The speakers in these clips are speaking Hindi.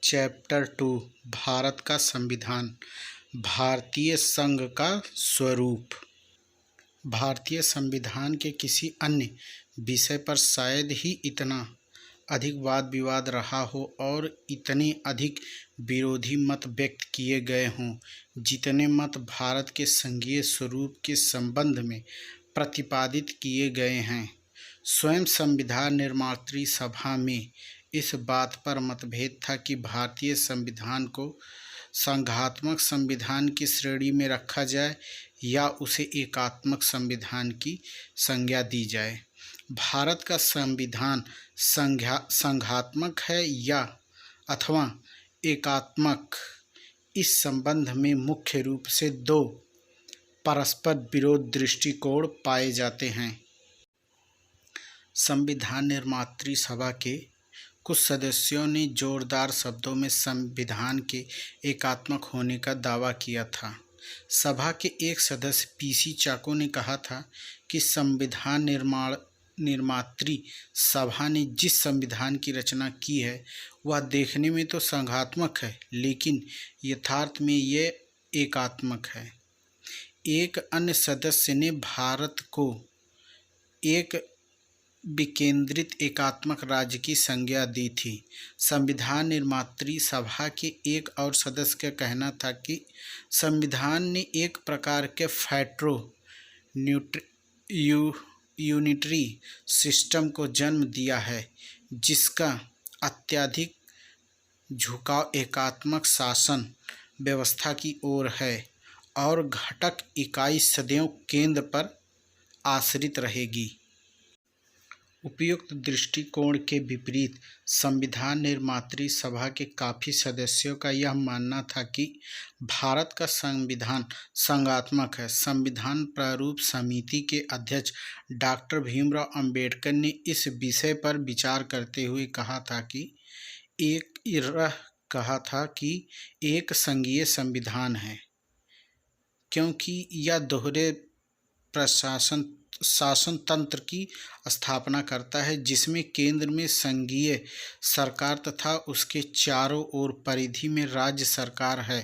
चैप्टर 2 भारत का संविधान। भारतीय संघ का स्वरूप। भारतीय संविधान के किसी अन्य विषय पर शायद ही इतना अधिक वाद विवाद रहा हो और इतने अधिक विरोधी मत व्यक्त किए गए हों जितने मत भारत के संघीय स्वरूप के संबंध में प्रतिपादित किए गए हैं। स्वयं संविधान निर्मात्री सभा में इस बात पर मतभेद था कि भारतीय संविधान को संघात्मक संविधान की श्रेणी में रखा जाए या उसे एकात्मक संविधान की संज्ञा दी जाए। भारत का संविधान संघात्मक है या अथवा एकात्मक, इस संबंध में मुख्य रूप से दो परस्पर विरोध दृष्टिकोण पाए जाते हैं। संविधान निर्मात्री सभा के कुछ सदस्यों ने जोरदार शब्दों में संविधान के एकात्मक होने का दावा किया था। सभा के एक सदस्य पीसी चाको ने कहा था कि संविधान निर्मात्री सभा ने जिस संविधान की रचना की है वह देखने में तो संघात्मक है, लेकिन यथार्थ में यह एकात्मक है। एक अन्य सदस्य ने भारत को एक विकेंद्रित एकात्मक राज्य की संज्ञा दी थी। संविधान निर्मात्री सभा के एक और सदस्य का कहना था कि संविधान ने एक प्रकार के फेडरो यूनिटरी सिस्टम को जन्म दिया है जिसका अत्यधिक झुकाव एकात्मक शासन व्यवस्था की ओर है और घटक इकाई सदैव केंद्र पर आश्रित रहेगी। उपयुक्त दृष्टिकोण के विपरीत संविधान निर्मात्री सभा के काफ़ी सदस्यों का यह मानना था कि भारत का संविधान संघात्मक है। संविधान प्रारूप समिति के अध्यक्ष डॉक्टर भीमराव अंबेडकर ने इस विषय पर विचार करते हुए कहा था कि एक संघीय संविधान है क्योंकि यह दोहरे शासन तंत्र की स्थापना करता है जिसमें केंद्र में संघीय सरकार तथा उसके चारों ओर परिधि में राज्य सरकार है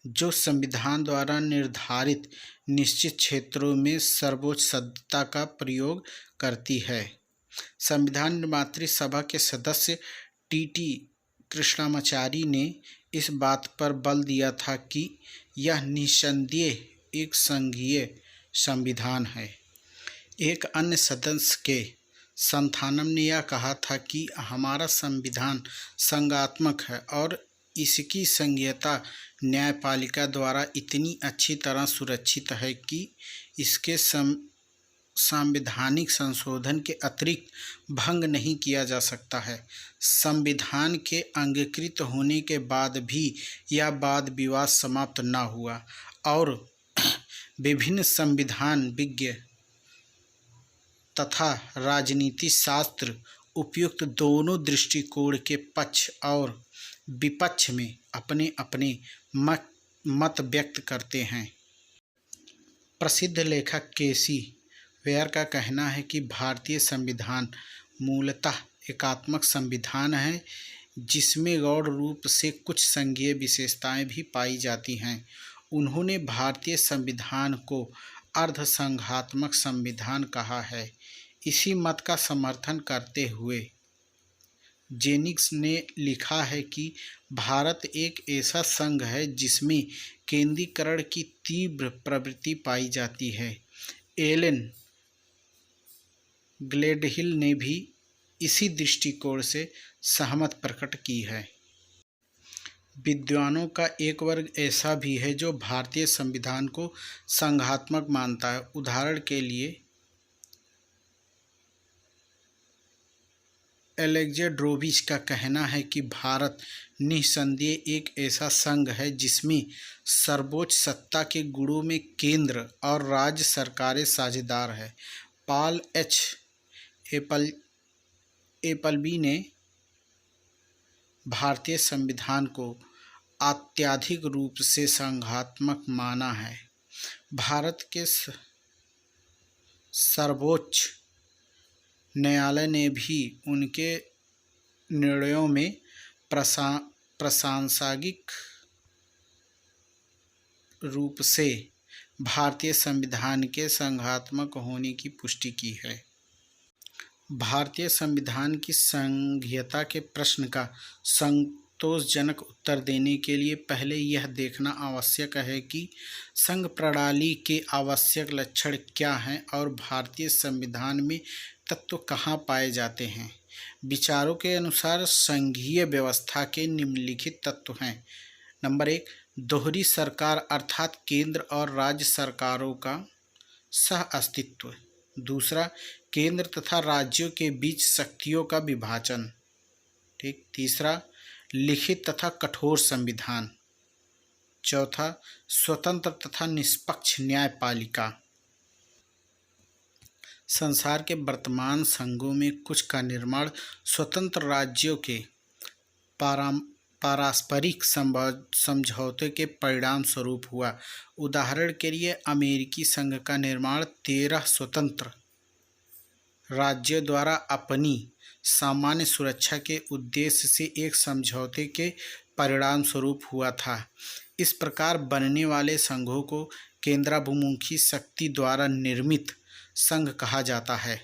जो संविधान द्वारा निर्धारित निश्चित क्षेत्रों में सर्वोच्च सत्ता का प्रयोग करती है। संविधान निर्मात्री सभा के सदस्य टी कृष्णामाचारी ने इस बात पर बल दिया था कि यह निस्संदेह एक संघीय संविधान है। एक अन्य सदस्य के संथानम ने यह कहा था कि हमारा संविधान संघात्मक है और इसकी संघीयता न्यायपालिका द्वारा इतनी अच्छी तरह सुरक्षित है कि इसके संवैधानिक संशोधन के अतिरिक्त भंग नहीं किया जा सकता है। संविधान के अंगीकृत होने के बाद भी यह वाद विवाद समाप्त न हुआ और विभिन्न संविधान विज्ञ तथा राजनीति शास्त्र उपयुक्त दोनों दृष्टिकोण के पक्ष और विपक्ष में अपने अपने मत व्यक्त करते हैं। प्रसिद्ध लेखक केसी वेयर का कहना है कि भारतीय संविधान मूलतः एकात्मक संविधान है जिसमें गौण रूप से कुछ संघीय विशेषताएं भी पाई जाती हैं। उन्होंने भारतीय संविधान को अर्धसंघात्मक संविधान कहा है। इसी मत का समर्थन करते हुए जेनिक्स ने लिखा है कि भारत एक ऐसा संघ है जिसमें केंद्रीकरण की तीव्र प्रवृत्ति पाई जाती है। एलन ग्लेडहिल ने भी इसी दृष्टिकोण से सहमत प्रकट की है। विद्वानों का एक वर्ग ऐसा भी है जो भारतीय संविधान को संघात्मक मानता है। उदाहरण के लिए एलेक्जेंड्रोविच का कहना है कि भारत निस्संदेह एक ऐसा संघ है जिसमें सर्वोच्च सत्ता के गुणों में केंद्र और राज्य सरकारें साझेदार है। पॉल एच एपलबी ने भारतीय संविधान को अत्यधिक रूप से संघात्मक माना है। भारत के सर्वोच्च न्यायालय ने भी उनके निर्णयों में प्रासंगिक रूप से भारतीय संविधान के संघात्मक होने की पुष्टि की है। भारतीय संविधान की संघीयता के प्रश्न का संतोषजनक उत्तर देने के लिए पहले यह देखना आवश्यक है कि संघ प्रणाली के आवश्यक लक्षण क्या हैं और भारतीय संविधान में तत्व कहाँ पाए जाते हैं। विचारों के अनुसार संघीय व्यवस्था के निम्नलिखित तत्व हैं। नंबर 1, दोहरी सरकार अर्थात केंद्र और राज्य सरकारों का सह अस्तित्व। दूसरा, केंद्र तथा राज्यों के बीच शक्तियों का विभाजन। ठीक। तीसरा, लिखित तथा कठोर संविधान। चौथा, स्वतंत्र तथा निष्पक्ष न्यायपालिका। संसार के वर्तमान संघों में कुछ का निर्माण स्वतंत्र राज्यों के पारस्परिक समझौते के परिणाम स्वरूप हुआ। उदाहरण के लिए अमेरिकी संघ का निर्माण 13 स्वतंत्र राज्यों द्वारा अपनी सामान्य सुरक्षा के उद्देश्य से एक समझौते के परिणाम स्वरूप हुआ था। इस प्रकार बनने वाले संघों को केंद्राभिमुखी शक्ति द्वारा निर्मित संघ कहा जाता है।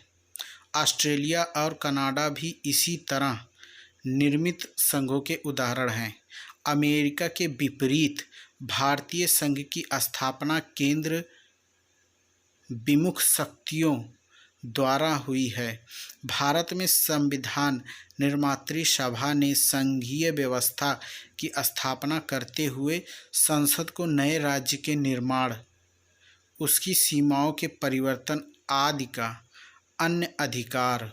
ऑस्ट्रेलिया और कनाडा भी इसी तरह निर्मित संघों के उदाहरण हैं। अमेरिका के विपरीत भारतीय संघ की स्थापना केंद्र विमुख शक्तियों द्वारा हुई है। भारत में संविधान निर्मात्री सभा ने संघीय व्यवस्था की स्थापना करते हुए संसद को नए राज्य के निर्माण, उसकी सीमाओं के परिवर्तन आदि का अन्य अधिकार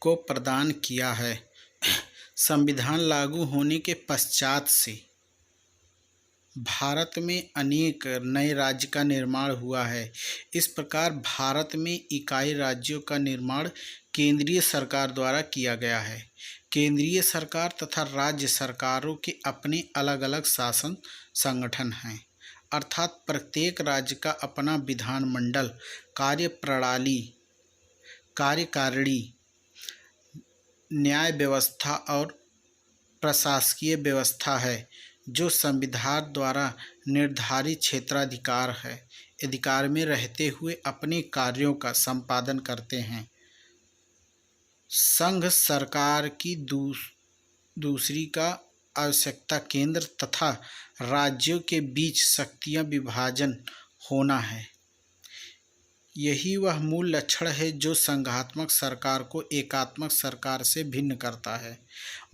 को प्रदान किया है। संविधान लागू होने के पश्चात से भारत में अनेक नए राज्य का निर्माण हुआ है। इस प्रकार भारत में इकाई राज्यों का निर्माण केंद्रीय सरकार द्वारा किया गया है। केंद्रीय सरकार तथा राज्य सरकारों के अपने अलग अलग शासन संगठन हैं, अर्थात प्रत्येक राज्य का अपना विधानमंडल, कार्यप्रणाली, कार्यकारिणी, न्याय व्यवस्था और प्रशासकीय व्यवस्था है, जो संविधान द्वारा निर्धारित क्षेत्राधिकार में रहते हुए अपने कार्यों का संपादन करते हैं। संघ सरकार की दूसरी का आवश्यकता केंद्र तथा राज्यों के बीच शक्तियां विभाजन होना है। यही वह मूल लक्षण है जो संघात्मक सरकार को एकात्मक सरकार से भिन्न करता है।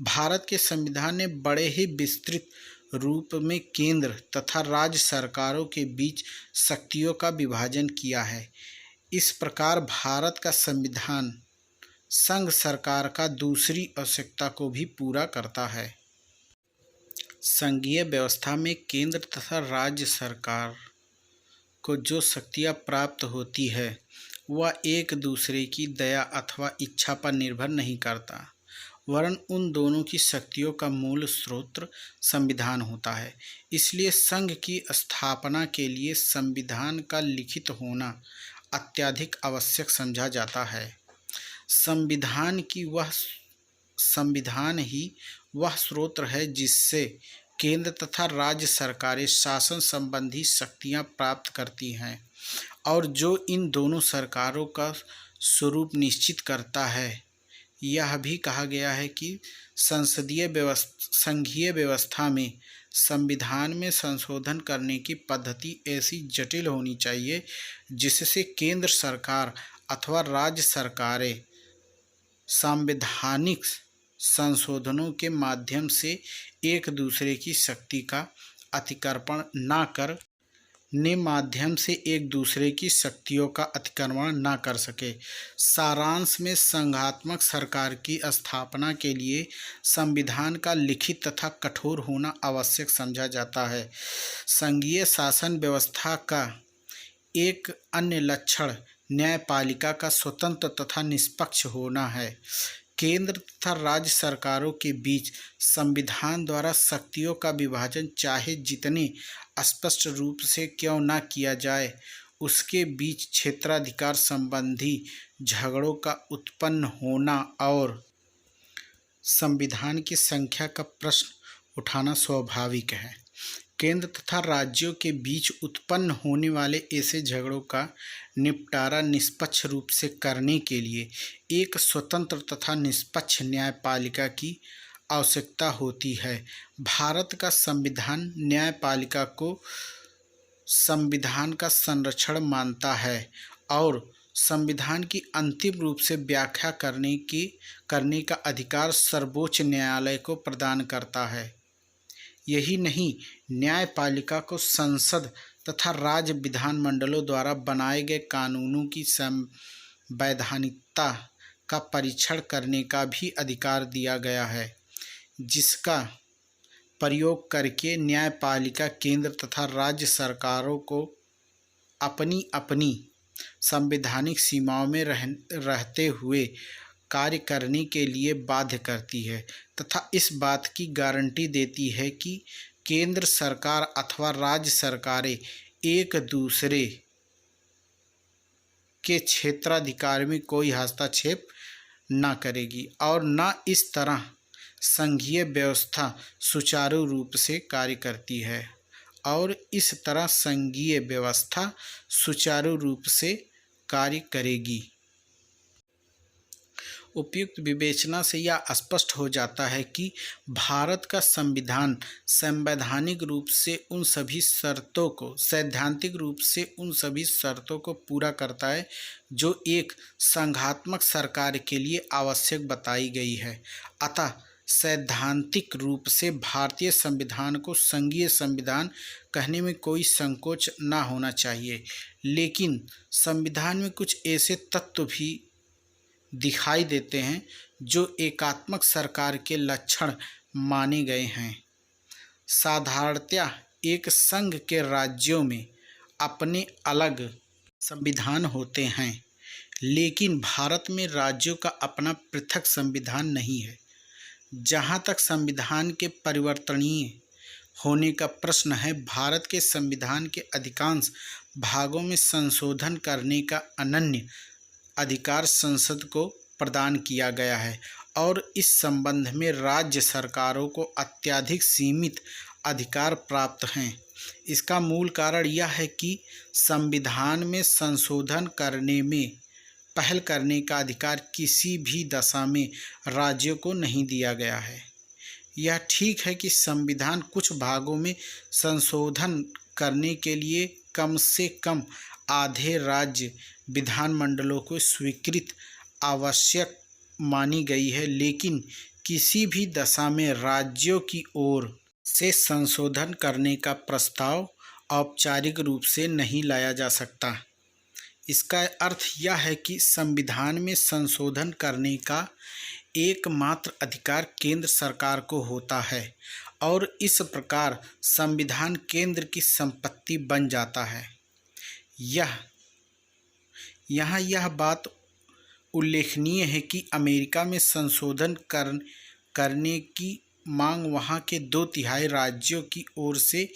भारत के संविधान ने बड़े ही विस्तृत रूप में केंद्र तथा राज्य सरकारों के बीच शक्तियों का विभाजन किया है। इस प्रकार भारत का संविधान संघ सरकार का दूसरी आवश्यकता को भी पूरा करता है। संघीय व्यवस्था में केंद्र तथा राज्य सरकार को जो शक्तियाँ प्राप्त होती है वह एक दूसरे की दया अथवा इच्छा पर निर्भर नहीं करता, वरन उन दोनों की शक्तियों का मूल स्रोत संविधान होता है। इसलिए संघ की स्थापना के लिए संविधान का लिखित होना अत्यधिक आवश्यक समझा जाता है। संविधान ही वह स्रोत है जिससे केंद्र तथा राज्य सरकारें शासन संबंधी शक्तियां प्राप्त करती हैं और जो इन दोनों सरकारों का स्वरूप निश्चित करता है। यह भी कहा गया है कि संघीय व्यवस्था में संविधान में संशोधन करने की पद्धति ऐसी जटिल होनी चाहिए जिससे केंद्र सरकार अथवा राज्य सरकारें संवैधानिक संशोधनों के माध्यम से एक दूसरे की शक्ति का अतिक्रमण न कर सके। सारांश में संघात्मक सरकार की स्थापना के लिए संविधान का लिखित तथा कठोर होना आवश्यक समझा जाता है। संघीय शासन व्यवस्था का एक अन्य लक्षण न्यायपालिका का स्वतंत्र तथा निष्पक्ष होना है। केंद्र तथा राज्य सरकारों के बीच संविधान द्वारा शक्तियों का विभाजन चाहे जितने स्पष्ट रूप से क्यों न किया जाए, उसके बीच क्षेत्राधिकार संबंधी झगड़ों का उत्पन्न होना और संविधान की संख्या का प्रश्न उठाना स्वाभाविक है। केंद्र तथा राज्यों के बीच उत्पन्न होने वाले ऐसे झगड़ों का निपटारा निष्पक्ष रूप से करने के लिए एक स्वतंत्र तथा निष्पक्ष न्यायपालिका की आवश्यकता होती है। भारत का संविधान न्यायपालिका को संविधान का संरक्षण मानता है और संविधान की अंतिम रूप से व्याख्या करने का अधिकार सर्वोच्च न्यायालय को प्रदान करता है। यही नहीं, न्यायपालिका को संसद तथा राज्य विधानमंडलों द्वारा बनाए गए कानूनों की संवैधानिकता का परीक्षण करने का भी अधिकार दिया गया है, जिसका प्रयोग करके न्यायपालिका केंद्र तथा राज्य सरकारों को अपनी अपनी संवैधानिक सीमाओं में रहते हुए कार्य करने के लिए बाध्य करती है तथा इस बात की गारंटी देती है कि केंद्र सरकार अथवा राज्य सरकारें एक दूसरे के क्षेत्राधिकार में कोई हस्तक्षेप न करेगी और न इस तरह संघीय व्यवस्था सुचारू रूप से कार्य करती है और इस तरह संघीय व्यवस्था सुचारू रूप से कार्य करेगी। उपयुक्त विवेचना से यह स्पष्ट हो जाता है कि भारत का संविधान सैद्धांतिक रूप से उन सभी शर्तों को पूरा करता है जो एक संघात्मक सरकार के लिए आवश्यक बताई गई है। अतः सैद्धांतिक रूप से भारतीय संविधान को संघीय संविधान कहने में कोई संकोच न होना चाहिए। लेकिन संविधान में कुछ ऐसे तत्व भी दिखाई देते हैं जो एकात्मक सरकार के लक्षण माने गए हैं। साधारणतया एक संघ के राज्यों में अपने अलग संविधान होते हैं, लेकिन भारत में राज्यों का अपना पृथक संविधान नहीं है। जहाँ तक संविधान के परिवर्तनीय होने का प्रश्न है, भारत के संविधान के अधिकांश भागों में संशोधन करने का अनन्य अधिकार संसद को प्रदान किया गया है और इस संबंध में राज्य सरकारों को अत्यधिक सीमित अधिकार प्राप्त हैं। इसका मूल कारण यह है कि संविधान में संशोधन करने में पहल करने का अधिकार किसी भी दशा में राज्यों को नहीं दिया गया है। यह ठीक है कि संविधान कुछ भागों में संशोधन करने के लिए कम से कम आधे राज्य विधानमंडलों को स्वीकृत आवश्यक मानी गई है, लेकिन किसी भी दशा में राज्यों की ओर से संशोधन करने का प्रस्ताव औपचारिक रूप से नहीं लाया जा सकता। इसका अर्थ यह है कि संविधान में संशोधन करने का एकमात्र अधिकार केंद्र सरकार को होता है और इस प्रकार संविधान केंद्र की संपत्ति बन जाता है। यहाँ यह बात उल्लेखनीय है कि अमेरिका में संशोधन करने की मांग वहाँ के 2/3 राज्यों की ओर से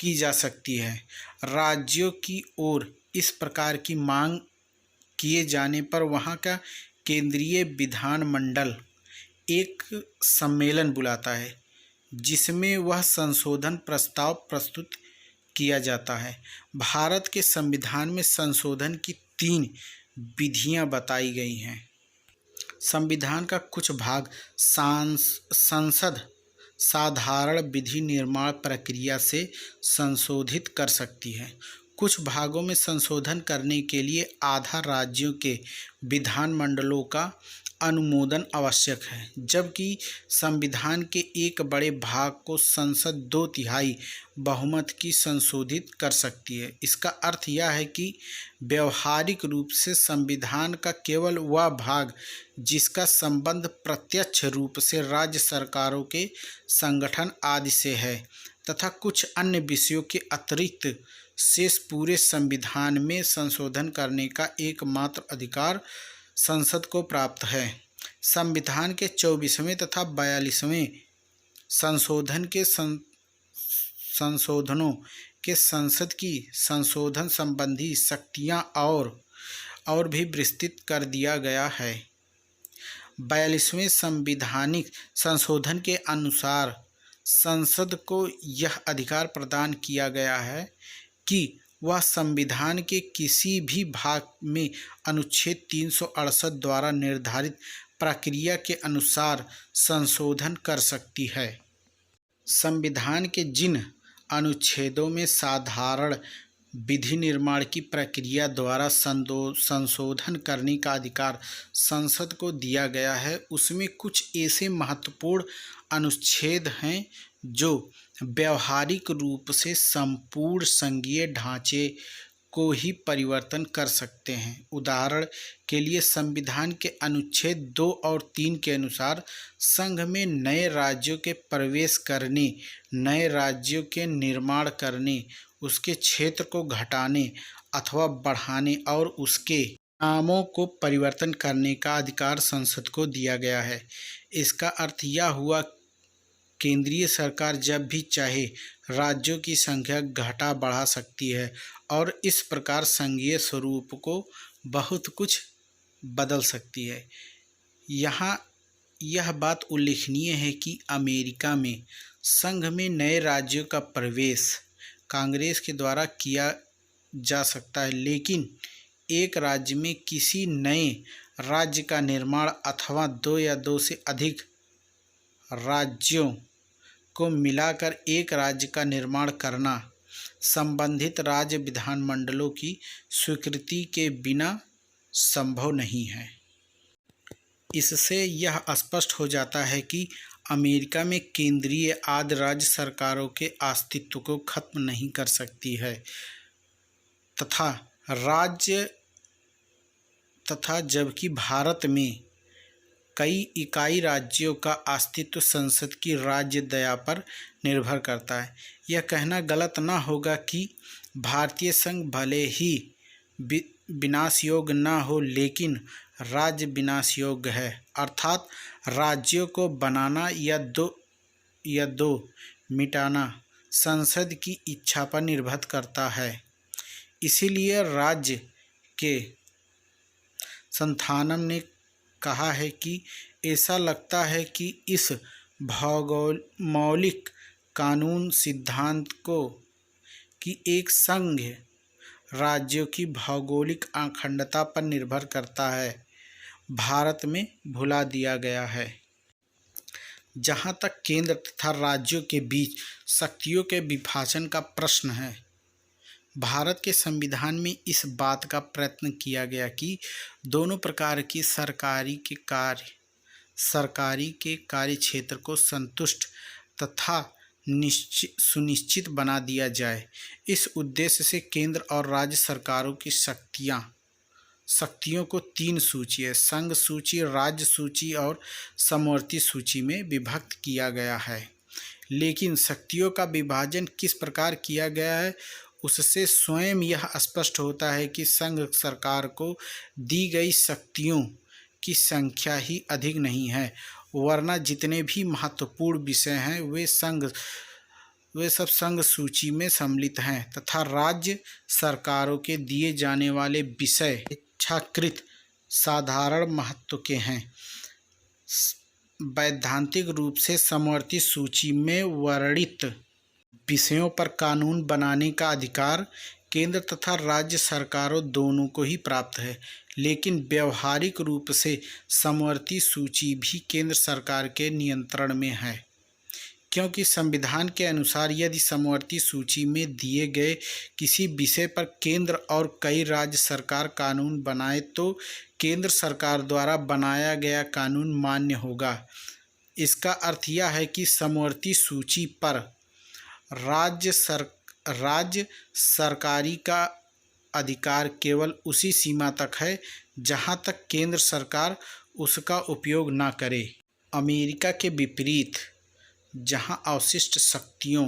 की जा सकती है। राज्यों की ओर इस प्रकार की मांग किए जाने पर वहाँ का केंद्रीय विधानमंडल एक सम्मेलन बुलाता है जिसमें वह संशोधन प्रस्ताव प्रस्तुत किया जाता है। भारत के संविधान में संशोधन की 3 विधियां बताई गई हैं। संविधान का कुछ भाग संसद साधारण विधि निर्माण प्रक्रिया से संशोधित कर सकती है। कुछ भागों में संशोधन करने के लिए आधा राज्यों के विधानमंडलों का अनुमोदन आवश्यक है, जबकि संविधान के एक बड़े भाग को संसद 2/3 बहुमत की संशोधित कर सकती है। इसका अर्थ यह है कि व्यवहारिक रूप से संविधान का केवल वह भाग जिसका संबंध प्रत्यक्ष रूप से राज्य सरकारों के संगठन आदि से है तथा कुछ अन्य विषयों के अतिरिक्त शेष पूरे संविधान में संशोधन करने का एकमात्र अधिकार संसद को प्राप्त है। संविधान के 24वें तथा 42वें संशोधनों के संसद की संशोधन संबंधी शक्तियां और भी विस्तृत कर दिया गया है। 42वें संविधानिक संशोधन के अनुसार संसद को यह अधिकार प्रदान किया गया है कि वह संविधान के किसी भी भाग में अनुच्छेद 368 द्वारा निर्धारित प्रक्रिया के अनुसार संशोधन कर सकती है। संविधान के जिन अनुच्छेदों में साधारण विधि निर्माण की प्रक्रिया द्वारा संशोधन करने का अधिकार संसद को दिया गया है, उसमें कुछ ऐसे महत्वपूर्ण अनुच्छेद हैं जो व्यावहारिक रूप से संपूर्ण संघीय ढांचे को ही परिवर्तन कर सकते हैं। उदाहरण के लिए संविधान के अनुच्छेद 2 और 3 के अनुसार संघ में नए राज्यों के प्रवेश करने, नए राज्यों के निर्माण करने, उसके क्षेत्र को घटाने अथवा बढ़ाने और उसके नामों को परिवर्तन करने का अधिकार संसद को दिया गया है। इसका अर्थ यह हुआ केंद्रीय सरकार जब भी चाहे राज्यों की संख्या घटा बढ़ा सकती है और इस प्रकार संघीय स्वरूप को बहुत कुछ बदल सकती है। यहाँ यह बात उल्लेखनीय है कि अमेरिका में संघ में नए राज्यों का प्रवेश कांग्रेस के द्वारा किया जा सकता है, लेकिन एक राज्य में किसी नए राज्य का निर्माण अथवा 2 या 2 से अधिक राज्यों को मिलाकर एक राज्य का निर्माण करना संबंधित राज्य विधानमंडलों की स्वीकृति के बिना संभव नहीं है। इससे यह स्पष्ट हो जाता है कि अमेरिका में केंद्रीय आदि राज्य सरकारों के अस्तित्व को खत्म नहीं कर सकती है तथा जबकि भारत में कई इकाई राज्यों का अस्तित्व संसद की राज्य दया पर निर्भर करता है। यह कहना गलत न होगा कि भारतीय संघ भले ही विनाश योग्य न हो, लेकिन राज्य विनाश योग्य है, अर्थात राज्यों को बनाना या दो मिटाना संसद की इच्छा पर निर्भर करता है। इसीलिए राज्य के संस्थानम ने कहा है कि ऐसा लगता है कि इस मौलिक कानून सिद्धांत को कि एक संघ राज्यों की भौगोलिक अखंडता पर निर्भर करता है, भारत में भुला दिया गया है। जहाँ तक केंद्र तथा राज्यों के बीच शक्तियों के विभाजन का प्रश्न है, भारत के संविधान में इस बात का प्रयत्न किया गया कि दोनों प्रकार की सरकारी के कार्य क्षेत्र को संतुष्ट तथा सुनिश्चित बना दिया जाए। इस उद्देश्य से केंद्र और राज्य सरकारों की शक्तियों को 3 सूची है, संघ सूची, राज्य सूची और समवर्ती सूची में विभक्त किया गया है। लेकिन शक्तियों का विभाजन किस प्रकार किया गया है, उससे स्वयं यह स्पष्ट होता है कि संघ सरकार को दी गई शक्तियों की संख्या ही अधिक नहीं है, वरना जितने भी महत्वपूर्ण विषय हैं वे सब संघ सूची में सम्मिलित हैं तथा राज्य सरकारों के दिए जाने वाले विषय अपेक्षाकृत साधारण महत्व के हैं। वैधानिक रूप से समवर्ती सूची में वर्णित विषयों पर कानून बनाने का अधिकार केंद्र तथा राज्य सरकारों दोनों को ही प्राप्त है, लेकिन व्यवहारिक रूप से समवर्ती सूची भी केंद्र सरकार के नियंत्रण में है, क्योंकि संविधान के अनुसार यदि समवर्ती सूची में दिए गए किसी विषय पर केंद्र और कई राज्य सरकार कानून बनाए तो केंद्र सरकार द्वारा बनाया गया कानून मान्य होगा। इसका अर्थ यह है कि समवर्ती सूची पर राज्य सरकारी का अधिकार केवल उसी सीमा तक है जहां तक केंद्र सरकार उसका उपयोग न करे। अमेरिका के विपरीत, जहां अवशिष्ट शक्तियों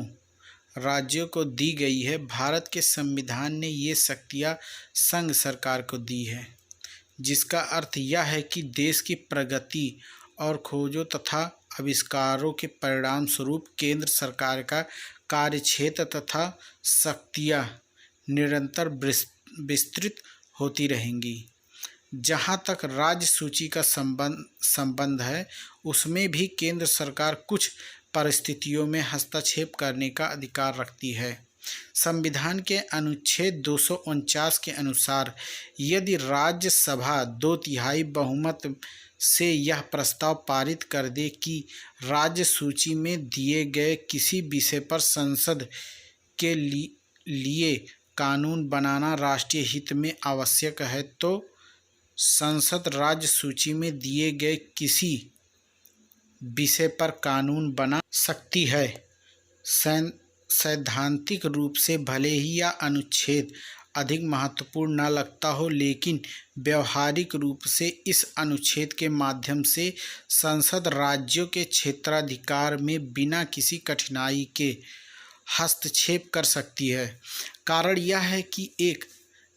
राज्यों को दी गई है, भारत के संविधान ने ये शक्तियां संघ सरकार को दी है, जिसका अर्थ यह है कि देश की प्रगति और खोजों तथा आविष्कारों के परिणाम स्वरूप केंद्र सरकार का कार्यक्षेत्र तथा शक्तियाँ निरंतर विस्तृत होती रहेंगी। जहाँ तक राज्य सूची का संबंध है, उसमें भी केंद्र सरकार कुछ परिस्थितियों में हस्तक्षेप करने का अधिकार रखती है। संविधान के अनुच्छेद 249 के अनुसार यदि राज्यसभा 2/3 बहुमत से यह प्रस्ताव पारित कर दे कि राज्य सूची में दिए गए किसी विषय पर संसद के लिए कानून बनाना राष्ट्रीय हित में आवश्यक है, तो संसद राज्य सूची में दिए गए किसी विषय पर कानून बना सकती है। सैद्धांतिक रूप से भले ही यह अनुच्छेद अधिक महत्वपूर्ण न लगता हो, लेकिन व्यवहारिक रूप से इस अनुच्छेद के माध्यम से संसद राज्यों के क्षेत्राधिकार में बिना किसी कठिनाई के हस्तक्षेप कर सकती है। कारण यह है कि एक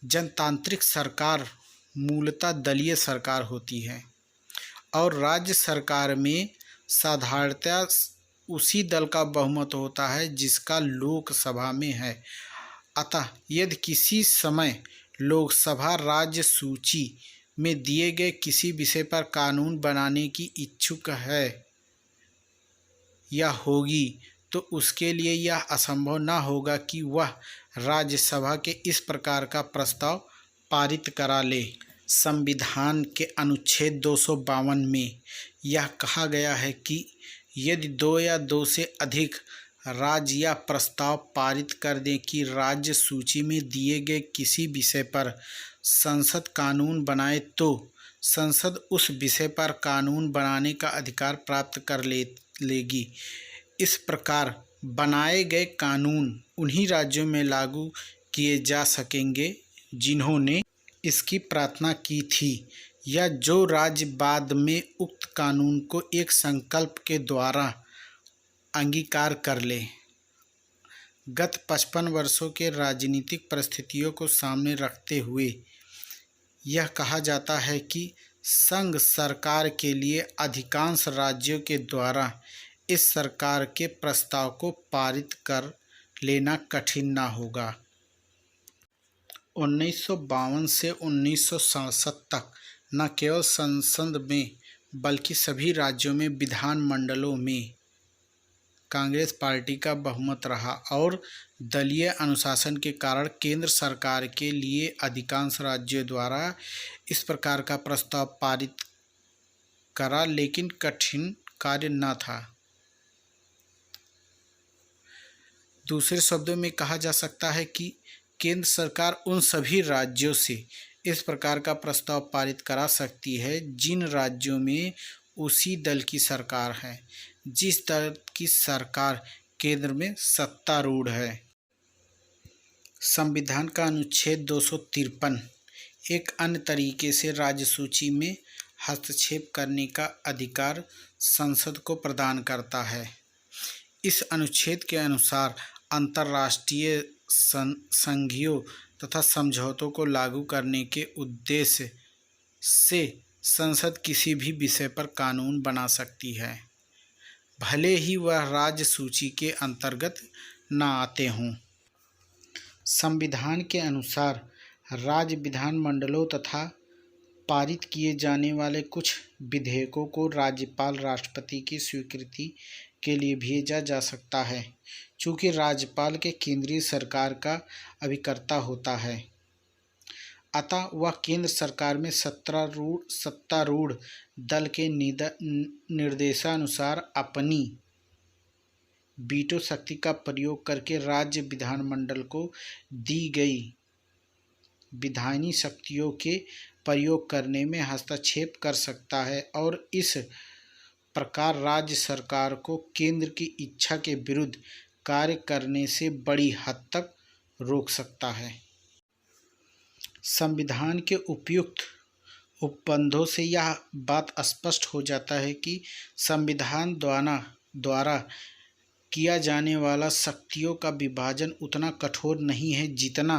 जनतांत्रिक सरकार मूलतः दलीय सरकार होती है और राज्य सरकार में साधारणतया उसी दल का बहुमत होता है जिसका लोकसभा में है। अतः यदि किसी समय लोकसभा राज्य सूची में दिए गए किसी विषय पर कानून बनाने की इच्छुक है या होगी, तो उसके लिए यह असंभव न होगा कि वह राज्यसभा के इस प्रकार का प्रस्ताव पारित करा ले। संविधान के अनुच्छेद 252 में यह कहा गया है कि यदि 2 या 2 से अधिक राज्य यह प्रस्ताव पारित कर दें कि राज्य सूची में दिए गए किसी विषय पर संसद कानून बनाए, तो संसद उस विषय पर कानून बनाने का अधिकार प्राप्त कर लेगी। इस प्रकार बनाए गए कानून उन्हीं राज्यों में लागू किए जा सकेंगे जिन्होंने इसकी प्रार्थना की थी या जो राज्य बाद में उक्त कानून को एक संकल्प के द्वारा अंगीकार कर ले। गत 55 वर्षों के राजनीतिक परिस्थितियों को सामने रखते हुए यह कहा जाता है कि संघ सरकार के लिए अधिकांश राज्यों के द्वारा इस सरकार के प्रस्ताव को पारित कर लेना कठिन न होगा। 1952 से 1967 तक न केवल संसद में बल्कि सभी राज्यों में विधानमंडलों में कांग्रेस पार्टी का बहुमत रहा और दलीय अनुशासन के कारण केंद्र सरकार के लिए अधिकांश राज्यों द्वारा इस प्रकार का प्रस्ताव पारित करा, लेकिन कठिन कार्य न था। दूसरे शब्दों में कहा जा सकता है कि केंद्र सरकार उन सभी राज्यों से इस प्रकार का प्रस्ताव पारित करा सकती है जिन राज्यों में उसी दल की सरकार है, जिस दल की सरकार केंद्र में सत्तारूढ़ है। संविधान का अनुच्छेद 253 एक अन्य तरीके से राज्य सूची में हस्तक्षेप करने का अधिकार संसद को प्रदान करता है। इस अनुच्छेद के अनुसार अंतर्राष्ट्रीय संधियों तथा समझौतों को लागू करने के उद्देश्य से संसद किसी भी विषय पर कानून बना सकती है, भले ही वह राज्य सूची के अंतर्गत न आते हों। संविधान के अनुसार राज्य विधानमंडलों तथा पारित किए जाने वाले कुछ विधेयकों को राज्यपाल राष्ट्रपति की स्वीकृति के लिए भेजा जा सकता है। चूँकि राज्यपाल के केंद्रीय सरकार का अभिकर्ता होता है, अतः वह केंद्र सरकार में सत्तारूढ़ दल के निर्देशानुसार अपनी वीटो शक्ति का प्रयोग करके राज्य विधानमंडल को दी गई विधायी शक्तियों के प्रयोग करने में हस्तक्षेप कर सकता है और इस प्रकार राज्य सरकार को केंद्र की इच्छा के विरुद्ध कार्य करने से बड़ी हद तक रोक सकता है। संविधान के उपयुक्त उपबंधों से यह बात स्पष्ट हो जाता है कि संविधान द्वारा किया जाने वाला शक्तियों का विभाजन उतना कठोर नहीं है जितना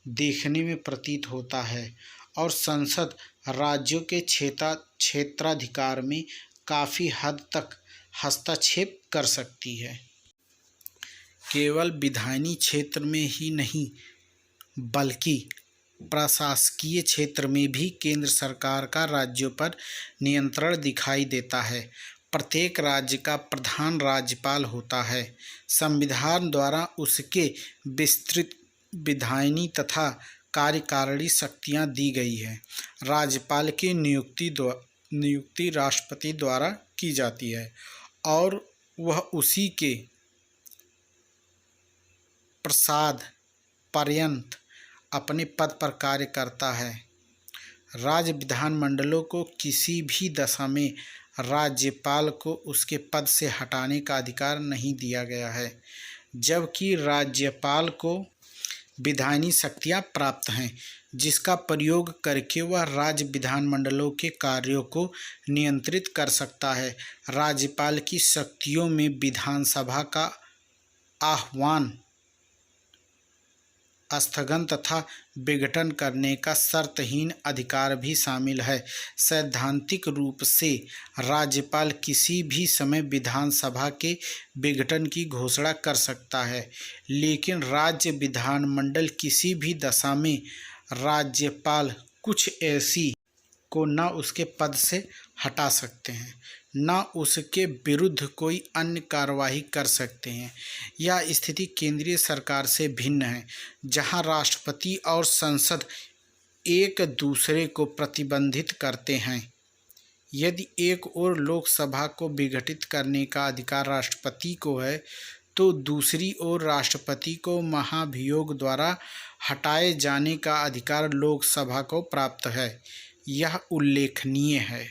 देखने में प्रतीत होता है और संसद राज्यों के क्षेत्राधिकार में काफ़ी हद तक हस्तक्षेप कर सकती है। केवल विधायी क्षेत्र में ही नहीं बल्कि प्रशासकीय क्षेत्र में भी केंद्र सरकार का राज्यों पर नियंत्रण दिखाई देता है। प्रत्येक राज्य का प्रधान राज्यपाल होता है। संविधान द्वारा उसके विस्तृत विधायिनी तथा कार्यकारिणी शक्तियाँ दी गई है। राज्यपाल की नियुक्ति राष्ट्रपति द्वारा की जाती है और वह उसी के प्रसाद पर्यंत अपने पद पर कार्य करता है। राज्य विधानमंडलों को किसी भी दशा में राज्यपाल को उसके पद से हटाने का अधिकार नहीं दिया गया है, जबकि राज्यपाल को विधायिनी शक्तियाँ प्राप्त हैं, जिसका प्रयोग करके वह राज्य विधानमंडलों के कार्यों को नियंत्रित कर सकता है। राज्यपाल की शक्तियों में विधानसभा का आह्वान, स्थगन तथा विघटन करने का शर्तहीन अधिकार भी शामिल है। सैद्धांतिक रूप से राज्यपाल किसी भी समय विधानसभा के विघटन की घोषणा कर सकता है, लेकिन राज्य विधानमंडल किसी भी दशा में राज्यपाल कुछ ऐसी को न उसके पद से हटा सकते हैं, न उसके विरुद्ध कोई अन्य कार्यवाही कर सकते हैं। यह स्थिति केंद्रीय सरकार से भिन्न है, जहां राष्ट्रपति और संसद एक दूसरे को प्रतिबंधित करते हैं। यदि एक ओर लोकसभा को विघटित करने का अधिकार राष्ट्रपति को है, तो दूसरी ओर राष्ट्रपति को महाभियोग द्वारा हटाए जाने का अधिकार लोकसभा को प्राप्त है। यह उल्लेखनीय है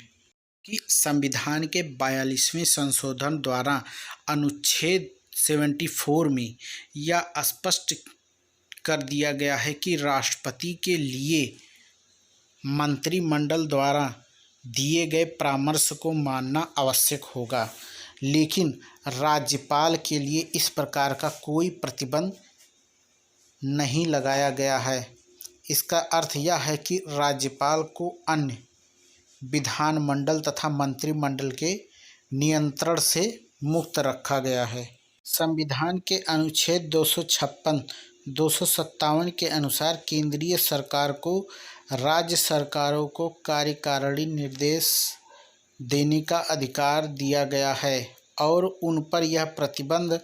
कि संविधान के 42वें संशोधन द्वारा अनुच्छेद 74 में यह स्पष्ट कर दिया गया है कि राष्ट्रपति के लिए मंत्रिमंडल द्वारा दिए गए परामर्श को मानना आवश्यक होगा, लेकिन राज्यपाल के लिए इस प्रकार का कोई प्रतिबंध नहीं लगाया गया है। इसका अर्थ यह है कि राज्यपाल को अन्य विधानमंडल तथा मंत्रिमंडल के नियंत्रण से मुक्त रखा गया है। संविधान के अनुच्छेद 256, 257 के अनुसार केंद्रीय सरकार को राज्य सरकारों को कार्यकारिणी निर्देश देने का अधिकार दिया गया है और उन पर यह प्रतिबंध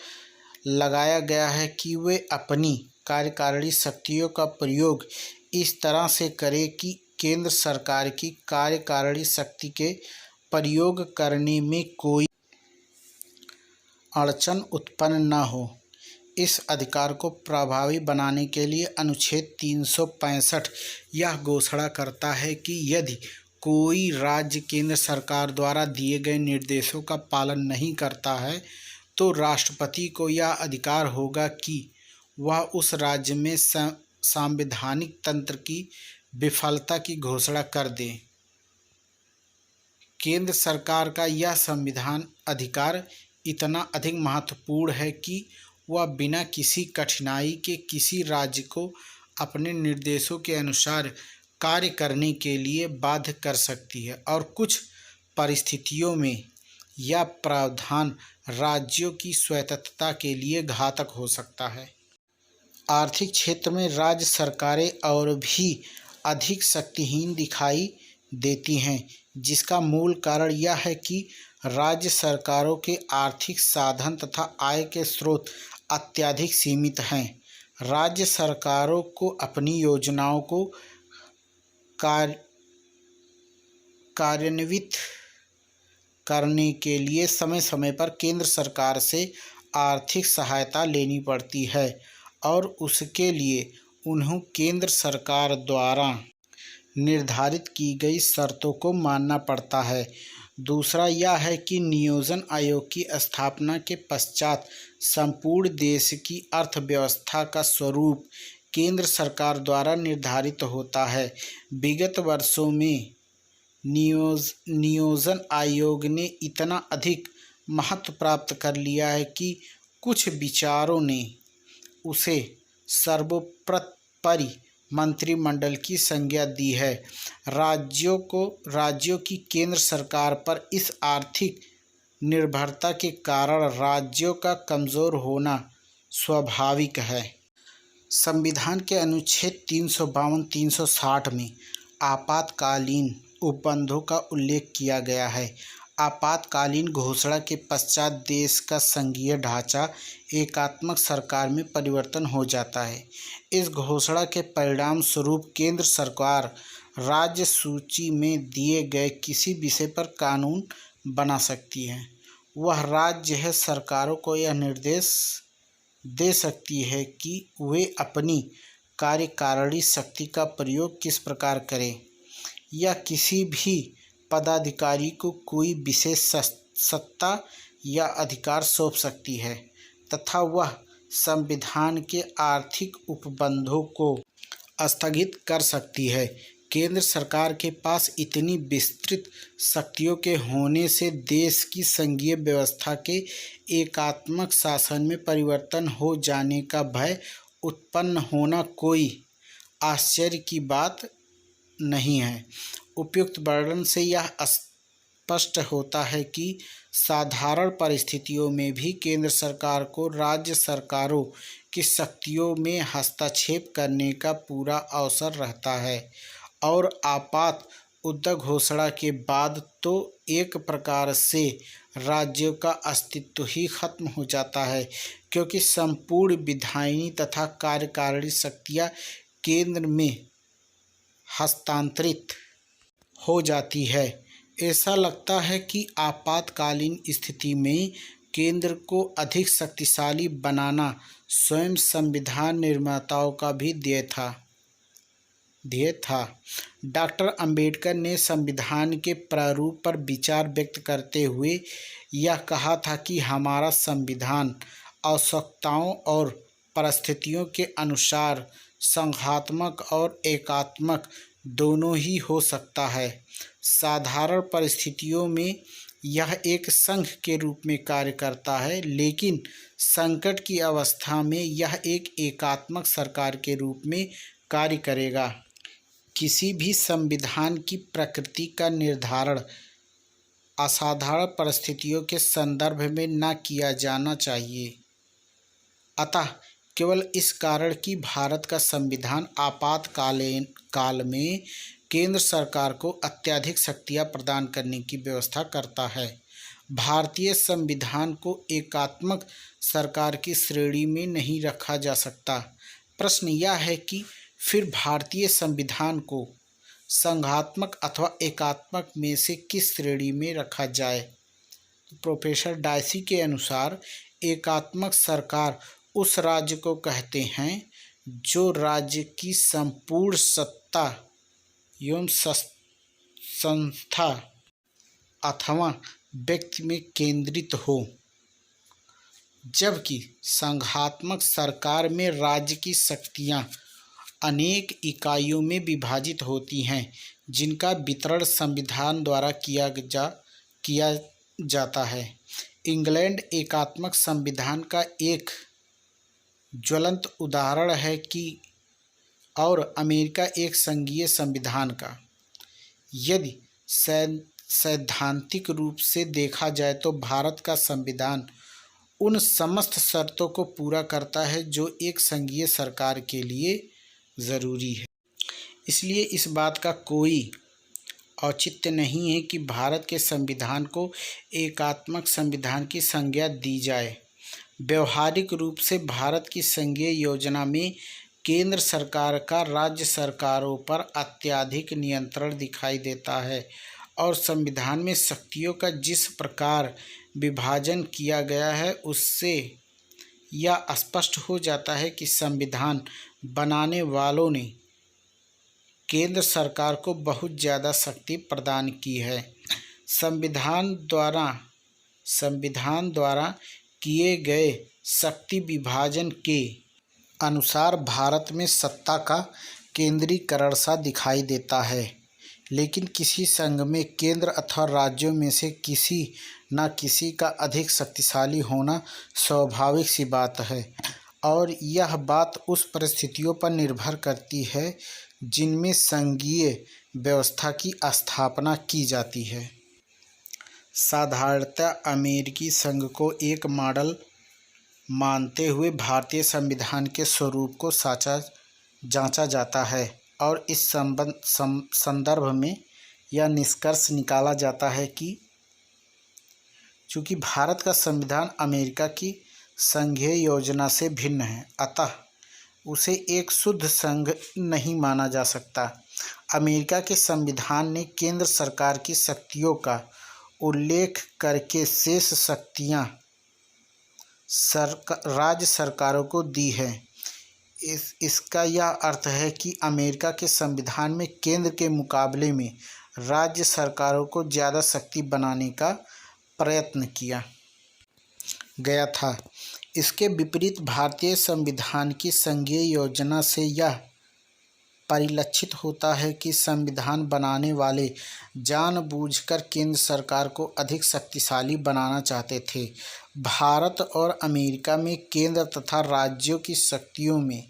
लगाया गया है कि वे अपनी कार्यकारिणी शक्तियों का प्रयोग इस तरह से करें कि केंद्र सरकार की कार्यकारिणी शक्ति के प्रयोग करने में कोई अड़चन उत्पन्न न हो। इस अधिकार को प्रभावी बनाने के लिए अनुच्छेद 365 यह घोषणा करता है कि यदि कोई राज्य केंद्र सरकार द्वारा दिए गए निर्देशों का पालन नहीं करता है, तो राष्ट्रपति को यह अधिकार होगा कि वह उस राज्य में संवैधानिक तंत्र की विफलता की घोषणा कर दे। केंद्र सरकार का यह संविधान अधिकार इतना अधिक महत्वपूर्ण है कि वह बिना किसी कठिनाई के किसी राज्य को अपने निर्देशों के अनुसार कार्य करने के लिए बाध्य कर सकती है और कुछ परिस्थितियों में यह प्रावधान राज्यों की स्वायत्तता के लिए घातक हो सकता है। आर्थिक क्षेत्र में राज्य सरकारें और भी अधिक शक्तिहीन दिखाई देती हैं, जिसका मूल कारण यह है कि राज्य सरकारों के आर्थिक साधन तथा आय के स्रोत अत्यधिक सीमित हैं। राज्य सरकारों को अपनी योजनाओं को कार्यान्वित करने के लिए समय समय पर केंद्र सरकार से आर्थिक सहायता लेनी पड़ती है और उसके लिए उन्हें केंद्र सरकार द्वारा निर्धारित की गई शर्तों को मानना पड़ता है। दूसरा यह है कि नियोजन आयोग की स्थापना के पश्चात संपूर्ण देश की अर्थव्यवस्था का स्वरूप केंद्र सरकार द्वारा निर्धारित होता है। विगत वर्षों में नियोजन आयोग ने इतना अधिक महत्व प्राप्त कर लिया है कि कुछ विचारों ने उसे सर्वोपरि मंत्रिमंडल की संज्ञा दी है। राज्यों की केंद्र सरकार पर इस आर्थिक निर्भरता के कारण राज्यों का कमज़ोर होना स्वाभाविक है। संविधान के अनुच्छेद 352-360 में आपातकालीन उपबंधों का उल्लेख किया गया है। आपातकालीन घोषणा के पश्चात देश का संघीय ढांचा एकात्मक सरकार में परिवर्तन हो जाता है। इस घोषणा के परिणाम स्वरूप केंद्र सरकार राज्य सूची में दिए गए किसी विषय पर कानून बना सकती है। वह राज्य सरकारों को यह निर्देश दे सकती है कि वे अपनी कार्यकारिणी शक्ति का प्रयोग किस प्रकार करें, या किसी भी पदाधिकारी को कोई विशेष सत्ता या अधिकार सौंप सकती है तथा वह संविधान के आर्थिक उपबंधों को स्थगित कर सकती है। केंद्र सरकार के पास इतनी विस्तृत शक्तियों के होने से देश की संघीय व्यवस्था के एकात्मक शासन में परिवर्तन हो जाने का भय उत्पन्न होना कोई आश्चर्य की बात नहीं है। उपयुक्त वर्णन से यह स्पष्ट होता है कि साधारण परिस्थितियों में भी केंद्र सरकार को राज्य सरकारों की शक्तियों में हस्तक्षेप करने का पूरा अवसर रहता है और आपात युद्ध घोषणा के बाद तो एक प्रकार से राज्यों का अस्तित्व ही खत्म हो जाता है, क्योंकि संपूर्ण विधायिनी तथा कार्यकारिणी शक्तियाँ केंद्र में हस्तांतरित हो जाती है। ऐसा लगता है कि आपातकालीन स्थिति में केंद्र को अधिक शक्तिशाली बनाना स्वयं संविधान निर्माताओं का भी ध्येय था। डॉक्टर अंबेडकर ने संविधान के प्रारूप पर विचार व्यक्त करते हुए यह कहा था कि हमारा संविधान आवश्यकताओं और परिस्थितियों के अनुसार संघात्मक और एकात्मक दोनों ही हो सकता है। साधारण परिस्थितियों में यह एक संघ के रूप में कार्य करता है, लेकिन संकट की अवस्था में यह एक एकात्मक सरकार के रूप में कार्य करेगा। किसी भी संविधान की प्रकृति का निर्धारण असाधारण परिस्थितियों के संदर्भ में न किया जाना चाहिए। अतः केवल इस कारण कि भारत का संविधान आपातकालीन काल में केंद्र सरकार को अत्यधिक शक्तियां प्रदान करने की व्यवस्था करता है, भारतीय संविधान को एकात्मक सरकार की श्रेणी में नहीं रखा जा सकता। प्रश्न यह है कि फिर भारतीय संविधान को संघात्मक अथवा एकात्मक में से किस श्रेणी में रखा जाए। प्रोफेसर डायसी के अनुसार एकात्मक सरकार उस राज्य को कहते हैं जो राज्य की संपूर्ण सत्ता एवं संस्था अथवा व्यक्ति में केंद्रित हो, जबकि संघात्मक सरकार में राज्य की शक्तियां अनेक इकाइयों में विभाजित होती हैं, जिनका वितरण संविधान द्वारा किया जाता है। इंग्लैंड एकात्मक संविधान का एक ज्वलंत उदाहरण है और अमेरिका एक संघीय संविधान का। यदि सैद्धांतिक रूप से देखा जाए तो भारत का संविधान उन समस्त शर्तों को पूरा करता है जो एक संघीय सरकार के लिए ज़रूरी है। इसलिए इस बात का कोई औचित्य नहीं है कि भारत के संविधान को एकात्मक संविधान की संज्ञा दी जाए। व्यवहारिक रूप से भारत की संघीय योजना में केंद्र सरकार का राज्य सरकारों पर अत्यधिक नियंत्रण दिखाई देता है और संविधान में शक्तियों का जिस प्रकार विभाजन किया गया है उससे यह स्पष्ट हो जाता है कि संविधान बनाने वालों ने केंद्र सरकार को बहुत ज़्यादा शक्ति प्रदान की है। संविधान द्वारा किए गए शक्ति विभाजन के अनुसार भारत में सत्ता का केंद्रीकरण सा दिखाई देता है, लेकिन किसी संघ में केंद्र अथवा राज्यों में से किसी न किसी का अधिक शक्तिशाली होना स्वाभाविक सी बात है और यह बात उस परिस्थितियों पर निर्भर करती है जिनमें संघीय व्यवस्था की स्थापना की जाती है। साधारणतः अमेरिकी संघ को एक मॉडल मानते हुए भारतीय संविधान के स्वरूप को जांचा जाता है और इस संदर्भ में यह निष्कर्ष निकाला जाता है कि चूँकि भारत का संविधान अमेरिका की संघीय योजना से भिन्न है, अतः उसे एक शुद्ध संघ नहीं माना जा सकता। अमेरिका के संविधान ने केंद्र सरकार की शक्तियों का उल्लेख करके शेष शक्तियाँ राज्य सरकारों को दी है। इसका यह अर्थ है कि अमेरिका के संविधान में केंद्र के मुकाबले में राज्य सरकारों को ज़्यादा शक्ति बनाने का प्रयत्न किया गया था। इसके विपरीत भारतीय संविधान की संघीय योजना से यह परिलक्षित होता है कि संविधान बनाने वाले जानबूझकर केंद्र सरकार को अधिक शक्तिशाली बनाना चाहते थे। भारत और अमेरिका में केंद्र तथा राज्यों की शक्तियों में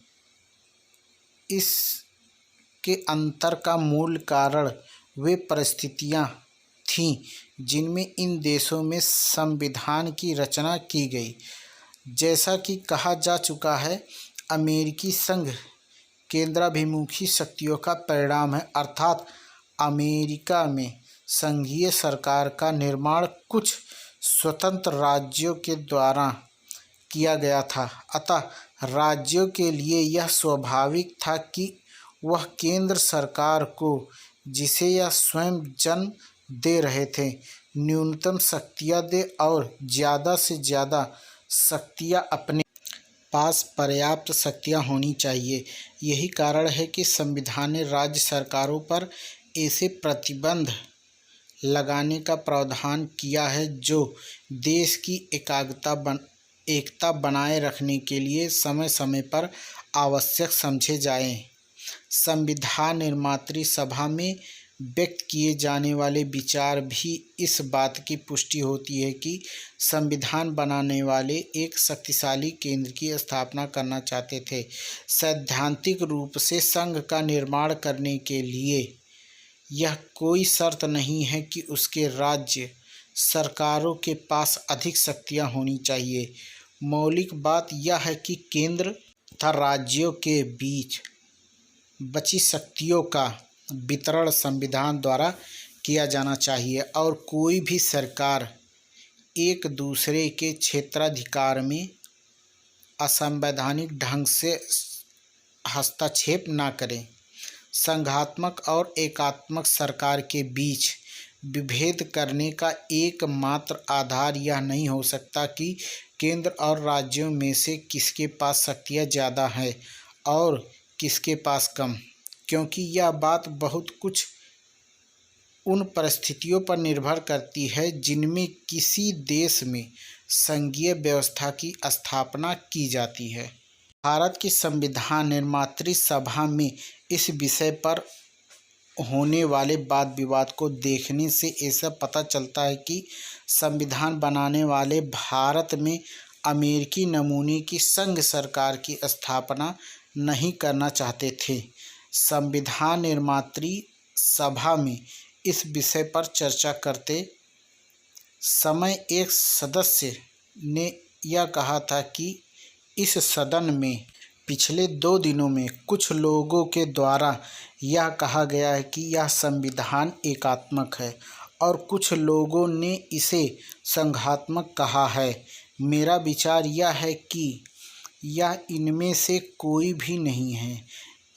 इसके अंतर का मूल कारण वे परिस्थितियां थीं जिनमें इन देशों में संविधान की रचना की गई। जैसा कि कहा जा चुका है, अमेरिकी संघ केंद्राभिमुखी शक्तियों का परिणाम है, अर्थात अमेरिका में संघीय सरकार का निर्माण कुछ स्वतंत्र राज्यों के द्वारा किया गया था। अतः राज्यों के लिए यह स्वाभाविक था कि वह केंद्र सरकार को, जिसे यह स्वयं जन्म दे रहे थे, न्यूनतम शक्तियाँ दे और ज़्यादा से ज़्यादा शक्तियाँ अपने पास पर्याप्त शक्तियाँ होनी चाहिए। यही कारण है कि संविधान ने राज्य सरकारों पर ऐसे प्रतिबंध लगाने का प्रावधान किया है जो देश की एकता बनाए रखने के लिए समय समय पर आवश्यक समझे जाएं। संविधान निर्मात्री सभा में व्यक्त किए जाने वाले विचार भी इस बात की पुष्टि होती है कि संविधान बनाने वाले एक शक्तिशाली केंद्र की स्थापना करना चाहते थे। सैद्धांतिक रूप से संघ का निर्माण करने के लिए यह कोई शर्त नहीं है कि उसके राज्य सरकारों के पास अधिक शक्तियां होनी चाहिए। मौलिक बात यह है कि केंद्र तथा राज्यों के बीच बची शक्तियों का वितरण संविधान द्वारा किया जाना चाहिए और कोई भी सरकार एक दूसरे के क्षेत्राधिकार में असंवैधानिक ढंग से हस्तक्षेप न करे। संघात्मक और एकात्मक सरकार के बीच विभेद करने का एकमात्र आधार यह नहीं हो सकता कि केंद्र और राज्यों में से किसके पास शक्तियाँ ज़्यादा हैं और किसके पास कम, क्योंकि यह बात बहुत कुछ उन परिस्थितियों पर निर्भर करती है जिनमें किसी देश में संघीय व्यवस्था की स्थापना की जाती है। भारत की संविधान निर्मात्री सभा में इस विषय पर होने वाले वाद विवाद को देखने से ऐसा पता चलता है कि संविधान बनाने वाले भारत में अमेरिकी नमूने की संघ सरकार की स्थापना नहीं करना चाहते थे। संविधान निर्मात्री सभा में इस विषय पर चर्चा करते समय एक सदस्य ने यह कहा था कि इस सदन में पिछले 2 दिनों में कुछ लोगों के द्वारा यह कहा गया है कि यह संविधान एकात्मक है और कुछ लोगों ने इसे संघात्मक कहा है। मेरा विचार यह है कि यह इनमें से कोई भी नहीं है।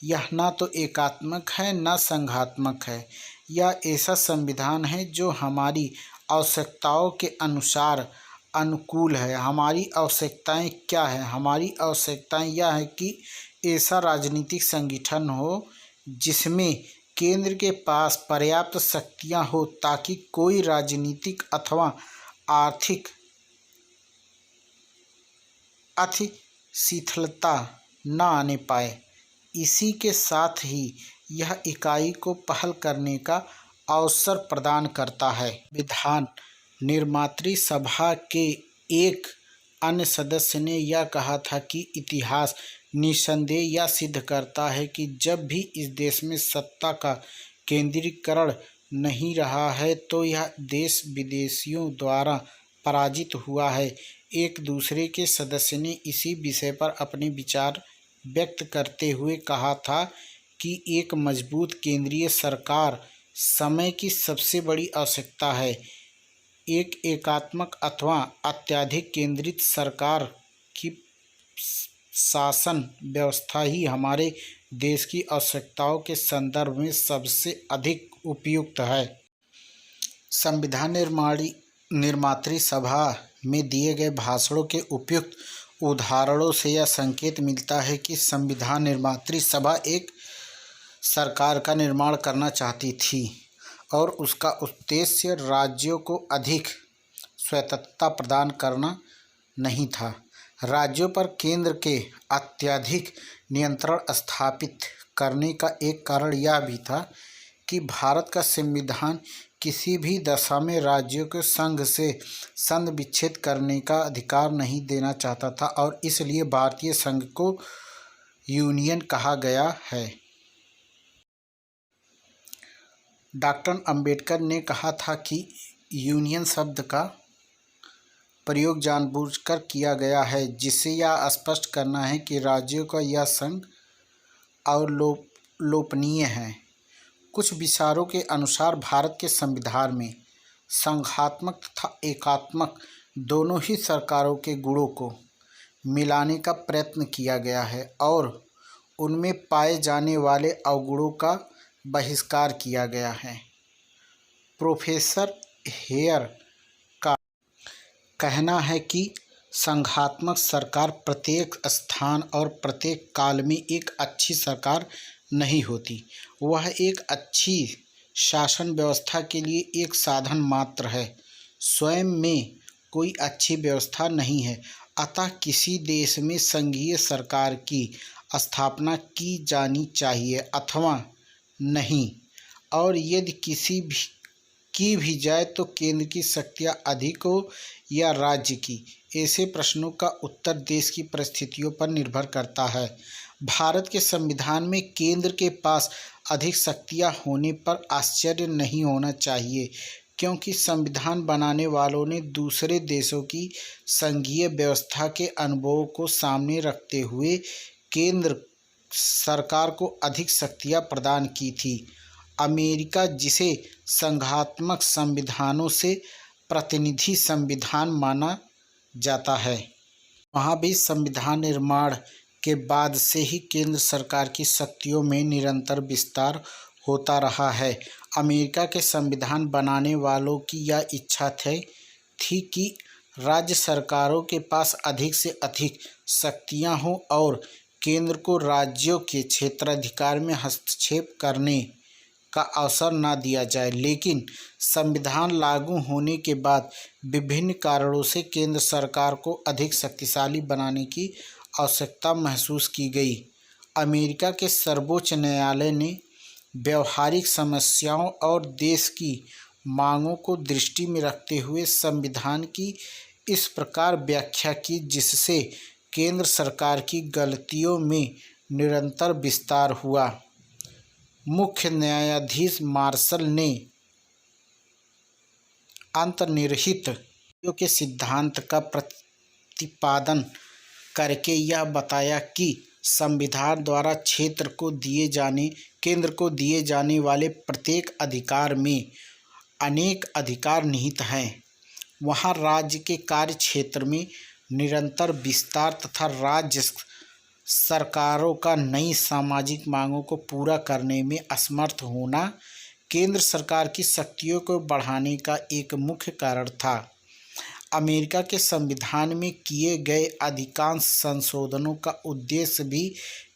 यह ना तो एकात्मक है ना संघात्मक है। यह ऐसा संविधान है जो हमारी आवश्यकताओं के अनुसार अनुकूल है। हमारी आवश्यकताएं क्या है? हमारी आवश्यकताएं यह है कि ऐसा राजनीतिक संगठन हो जिसमें केंद्र के पास पर्याप्त शक्तियां हो ताकि कोई राजनीतिक अथवा आर्थिक शिथिलता न आने पाए। इसी के साथ ही यह इकाई को पहल करने का अवसर प्रदान करता है। विधान निर्मात्री सभा के एक अन्य सदस्य ने यह कहा था कि इतिहास निस्संदेह यह सिद्ध करता है कि जब भी इस देश में सत्ता का केंद्रीकरण नहीं रहा है तो यह देश विदेशियों द्वारा पराजित हुआ है। एक दूसरे के सदस्य ने इसी विषय पर अपने विचार व्यक्त करते हुए कहा था कि एक मजबूत केंद्रीय सरकार समय की सबसे बड़ी आवश्यकता है। एक एकात्मक अथवा अत्यधिक केंद्रित सरकार की शासन व्यवस्था ही हमारे देश की आवश्यकताओं के संदर्भ में सबसे अधिक उपयुक्त है। संविधान निर्मात्री सभा में दिए गए भाषणों के उपयुक्त उदाहरणों से यह संकेत मिलता है कि संविधान निर्मात्री सभा एक सरकार का निर्माण करना चाहती थी और उसका उद्देश्य राज्यों को अधिक स्वायत्तता प्रदान करना नहीं था। राज्यों पर केंद्र के अत्यधिक नियंत्रण स्थापित करने का एक कारण यह भी था कि भारत का संविधान किसी भी दशा में राज्यों को संघ से संघ विच्छेद करने का अधिकार नहीं देना चाहता था और इसलिए भारतीय संघ को यूनियन कहा गया है। डॉक्टर अंबेडकर ने कहा था कि यूनियन शब्द का प्रयोग जानबूझकर किया गया है जिससे यह स्पष्ट करना है कि राज्यों का यह संघ अवलोकनीय है। कुछ विचारों के अनुसार भारत के संविधान में संघात्मक तथा एकात्मक दोनों ही सरकारों के गुणों को मिलाने का प्रयत्न किया गया है और उनमें पाए जाने वाले अवगुणों का बहिष्कार किया गया है। प्रोफेसर हेयर का कहना है कि संघात्मक सरकार प्रत्येक स्थान और प्रत्येक काल में एक अच्छी सरकार नहीं होती, वह एक अच्छी शासन व्यवस्था के लिए एक साधन मात्र है, स्वयं में कोई अच्छी व्यवस्था नहीं है। अतः किसी देश में संघीय सरकार की स्थापना की जानी चाहिए अथवा नहीं, और यदि किसी भी की भी जाए तो केंद्र की शक्तियाँ अधिक हो या राज्य की, ऐसे प्रश्नों का उत्तर देश की परिस्थितियों पर निर्भर करता है। भारत के संविधान में केंद्र के पास अधिक शक्तियाँ होने पर आश्चर्य नहीं होना चाहिए, क्योंकि संविधान बनाने वालों ने दूसरे देशों की संघीय व्यवस्था के अनुभवों को सामने रखते हुए केंद्र सरकार को अधिक शक्तियाँ प्रदान की थी। अमेरिका, जिसे संघात्मक संविधानों से प्रतिनिधि संविधान माना जाता है, वहाँ भी संविधान निर्माण के बाद से ही केंद्र सरकार की शक्तियों में निरंतर विस्तार होता रहा है। अमेरिका के संविधान बनाने वालों की यह इच्छा थी कि राज्य सरकारों के पास अधिक से अधिक शक्तियाँ हों और केंद्र को राज्यों के क्षेत्राधिकार में हस्तक्षेप करने का अवसर न दिया जाए। लेकिन संविधान लागू होने के बाद विभिन्न कारणों से केंद्र सरकार को अधिक शक्तिशाली बनाने की आवश्यकता महसूस की गई। अमेरिका के सर्वोच्च न्यायालय ने व्यवहारिक समस्याओं और देश की मांगों को दृष्टि में रखते हुए संविधान की इस प्रकार व्याख्या की जिससे केंद्र सरकार की गलतियों में निरंतर विस्तार हुआ। मुख्य न्यायाधीश मार्शल ने अंतर्निहित के सिद्धांत का प्रतिपादन करके यह बताया कि संविधान द्वारा केंद्र को दिए जाने वाले प्रत्येक अधिकार में अनेक अधिकार निहित हैं। वहाँ राज्य के कार्य क्षेत्र में निरंतर विस्तार तथा राज्य सरकारों का नई सामाजिक मांगों को पूरा करने में असमर्थ होना केंद्र सरकार की शक्तियों को बढ़ाने का एक मुख्य कारण था। अमेरिका के संविधान में किए गए अधिकांश संशोधनों का उद्देश्य भी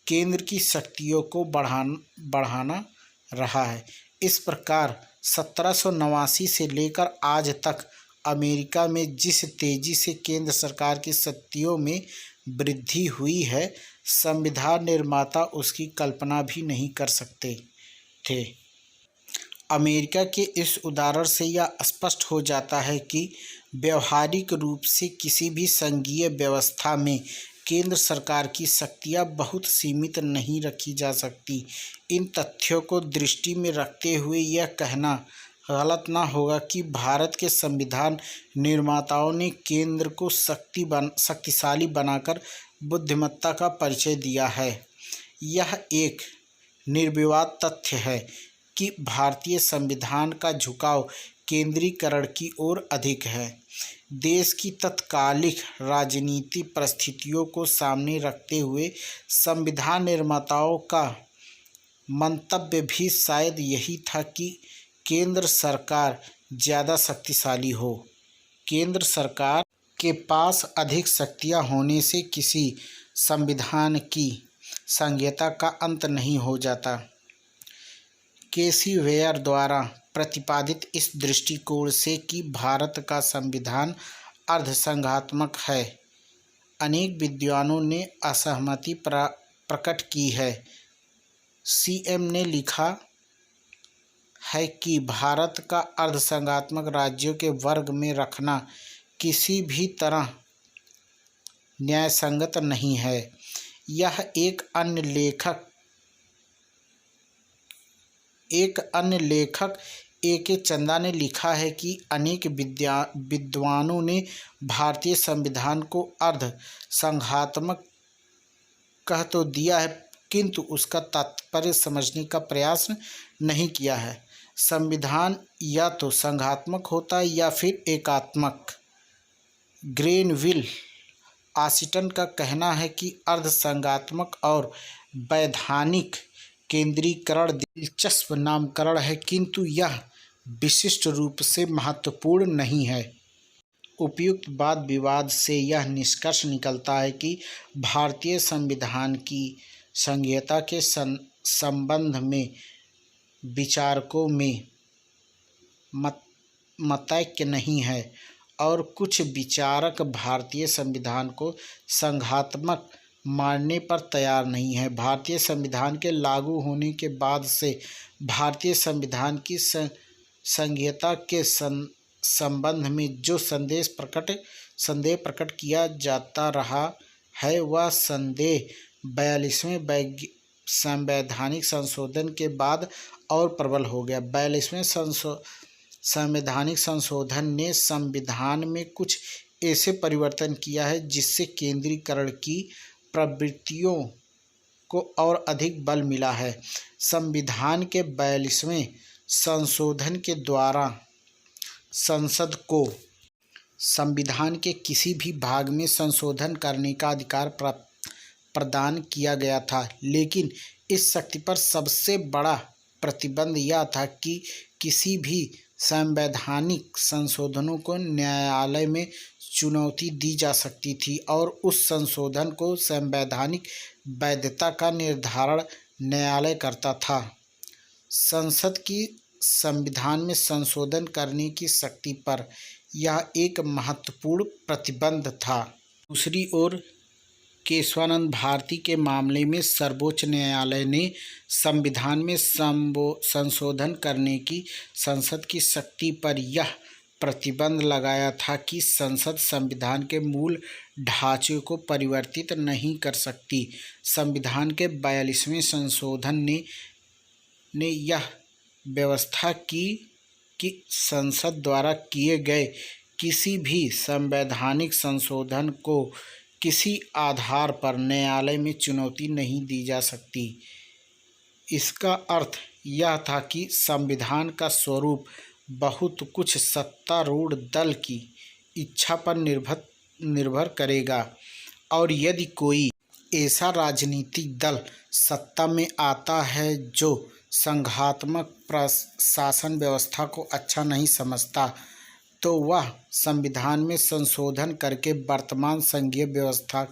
केंद्र की शक्तियों को बढ़ाना रहा है। इस प्रकार 1789 से लेकर आज तक अमेरिका में जिस तेजी से केंद्र सरकार की शक्तियों में वृद्धि हुई है, संविधान निर्माता उसकी कल्पना भी नहीं कर सकते थे। अमेरिका के इस उदाहरण से यह स्पष्ट हो जाता है कि व्यावहारिक रूप से किसी भी संघीय व्यवस्था में केंद्र सरकार की शक्तियाँ बहुत सीमित नहीं रखी जा सकती। इन तथ्यों को दृष्टि में रखते हुए यह कहना गलत ना होगा कि भारत के संविधान निर्माताओं ने केंद्र को शक्तिशाली बनाकर बुद्धिमत्ता का परिचय दिया है। यह एक निर्विवाद तथ्य है कि भारतीय संविधान का झुकाव केंद्रीकरण की ओर अधिक है। देश की तत्कालिक राजनीतिक परिस्थितियों को सामने रखते हुए संविधान निर्माताओं का मंतव्य भी शायद यही था कि केंद्र सरकार ज़्यादा शक्तिशाली हो। केंद्र सरकार के पास अधिक शक्तियां होने से किसी संविधान की संहिता का अंत नहीं हो जाता। केसी वेयर द्वारा प्रतिपादित इस दृष्टिकोण से कि भारत का संविधान अर्धसंघात्मक है, अनेक विद्वानों ने असहमति प्रकट की है। सीएम ने लिखा है कि भारत का अर्धसंघात्मक राज्यों के वर्ग में रखना किसी भी तरह न्यायसंगत नहीं है। यह एक अन्य लेखक ए.के. चंदा ने लिखा है कि अनेक विद्वानों ने भारतीय संविधान को अर्ध संघात्मक कह तो दिया है, किंतु उसका तात्पर्य समझने का प्रयास नहीं किया है। संविधान या तो संघात्मक होता है या फिर एकात्मक। ग्रेनविल आशिटन का कहना है कि अर्धसंघात्मक और वैधानिक केंद्रीकरण दिलचस्प नामकरण है, किंतु यह विशिष्ट रूप से महत्वपूर्ण नहीं है। उपयुक्त वाद विवाद से यह निष्कर्ष निकलता है कि भारतीय संविधान की संहिता के संबंध में विचारकों में मतैक्य नहीं है और कुछ विचारक भारतीय संविधान को संघात्मक मानने पर तैयार नहीं है। भारतीय संविधान के लागू होने के बाद से भारतीय संविधान की संहिता के संबंध में जो संदेह प्रकट किया जाता रहा है, वह संदेह 42वें संवैधानिक संशोधन के बाद और प्रबल हो गया। 42वें संवैधानिक संशोधन ने संविधान में कुछ ऐसे परिवर्तन किया है जिससे केंद्रीकरण की प्रवृत्तियों को और अधिक बल मिला है। संविधान के 42वें संशोधन के द्वारा संसद को संविधान के किसी भी भाग में संशोधन करने का अधिकार प्रदान किया गया था, लेकिन इस शक्ति पर सबसे बड़ा प्रतिबंध यह था कि किसी भी संवैधानिक संशोधनों को न्यायालय में चुनौती दी जा सकती थी और उस संशोधन को संवैधानिक वैधता का निर्धारण न्यायालय करता था। संसद की संविधान में संशोधन करने की शक्ति पर यह एक महत्वपूर्ण प्रतिबंध था। दूसरी ओर केशवानंद भारती के मामले में सर्वोच्च न्यायालय ने संविधान में संशोधन करने की संसद की शक्ति पर यह प्रतिबंध लगाया था कि संसद संविधान के मूल ढांचे को परिवर्तित नहीं कर सकती। संविधान के 42वें संशोधन ने यह व्यवस्था की कि संसद द्वारा किए गए किसी भी संवैधानिक संशोधन को किसी आधार पर न्यायालय में चुनौती नहीं दी जा सकती। इसका अर्थ यह था कि संविधान का स्वरूप बहुत कुछ सत्तारूढ़ दल की इच्छा पर निर्भर करेगा, और यदि कोई ऐसा राजनीतिक दल सत्ता में आता है जो संघात्मक प्रशासन व्यवस्था को अच्छा नहीं समझता, तो वह संविधान में संशोधन करके वर्तमान संघीय व्यवस्था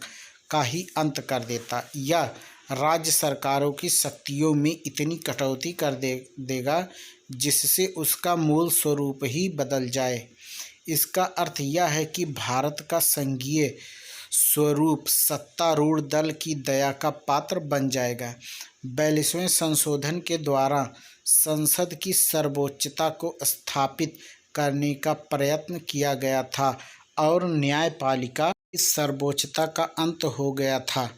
का ही अंत कर देता या राज्य सरकारों की शक्तियों में इतनी कटौती कर देगा जिससे उसका मूल स्वरूप ही बदल जाए। इसका अर्थ यह है कि भारत का संघीय स्वरूप सत्तारूढ़ दल की दया का पात्र बन जाएगा। 42वें संशोधन के द्वारा संसद की सर्वोच्चता को स्थापित करने का प्रयत्न किया गया था और न्यायपालिका की सर्वोच्चता का अंत हो गया था।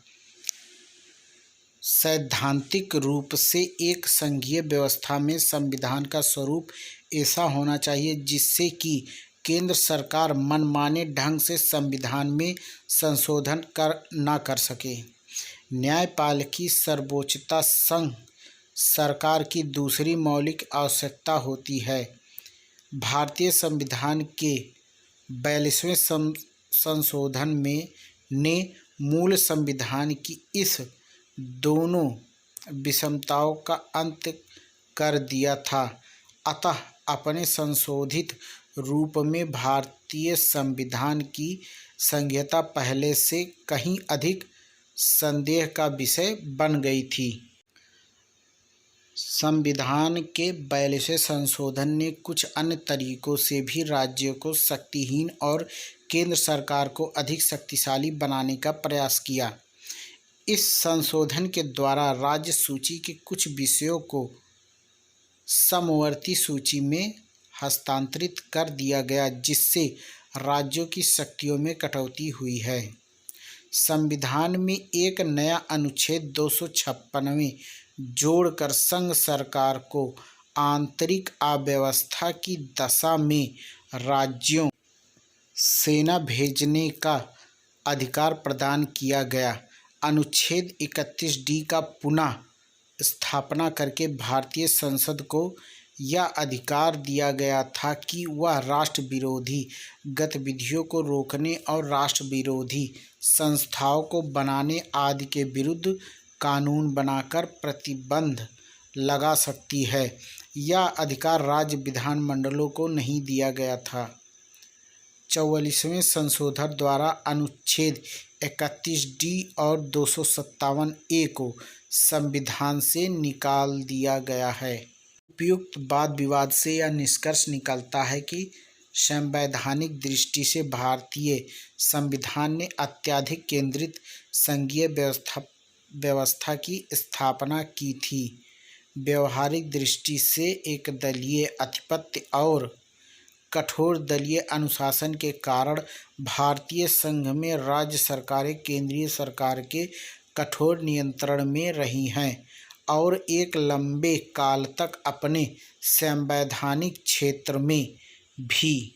सैद्धांतिक रूप से एक संघीय व्यवस्था में संविधान का स्वरूप ऐसा होना चाहिए जिससे कि केंद्र सरकार मनमाने ढंग से संविधान में संशोधन न कर सके। न्यायपालिकी सर्वोच्चता संघ सरकार की दूसरी मौलिक आवश्यकता होती है। भारतीय संविधान के 42वें संशोधन में ने मूल संविधान की इस दोनों विषमताओं का अंत कर दिया था। अतः अपने संशोधित रूप में भारतीय संविधान की संहिता पहले से कहीं अधिक संदेह का विषय बन गई थी। संविधान के 42वें संशोधन ने कुछ अन्य तरीकों से भी राज्यों को शक्तिहीन और केंद्र सरकार को अधिक शक्तिशाली बनाने का प्रयास किया। इस संशोधन के द्वारा राज्य सूची के कुछ विषयों को समवर्ती सूची में हस्तांतरित कर दिया गया, जिससे राज्यों की शक्तियों में कटौती हुई है। संविधान में एक नया अनुच्छेद 256वें जोड़कर संघ सरकार को आंतरिक अव्यवस्था की दशा में राज्यों सेना भेजने का अधिकार प्रदान किया गया। अनुच्छेद 31D का पुनः स्थापना करके भारतीय संसद को यह अधिकार दिया गया था कि वह राष्ट्र विरोधी गतिविधियों को रोकने और राष्ट्र विरोधी संस्थाओं को बनाने आदि के विरुद्ध कानून बनाकर प्रतिबंध लगा सकती है। यह अधिकार राज्य विधानमंडलों को नहीं दिया गया था। 44वें संशोधन द्वारा अनुच्छेद 31D और 257A को संविधान से निकाल दिया गया है। उपयुक्त वाद विवाद से यह निष्कर्ष निकलता है कि संवैधानिक दृष्टि से भारतीय संविधान ने अत्यधिक केंद्रित संघीय व्यवस्था की स्थापना की थी। व्यवहारिक दृष्टि से एकदलीय आधिपत्य और कठोर दलीय अनुशासन के कारण भारतीय संघ में राज्य सरकारें केंद्रीय सरकार के कठोर नियंत्रण में रही हैं और एक लंबे काल तक अपने संवैधानिक क्षेत्र में भी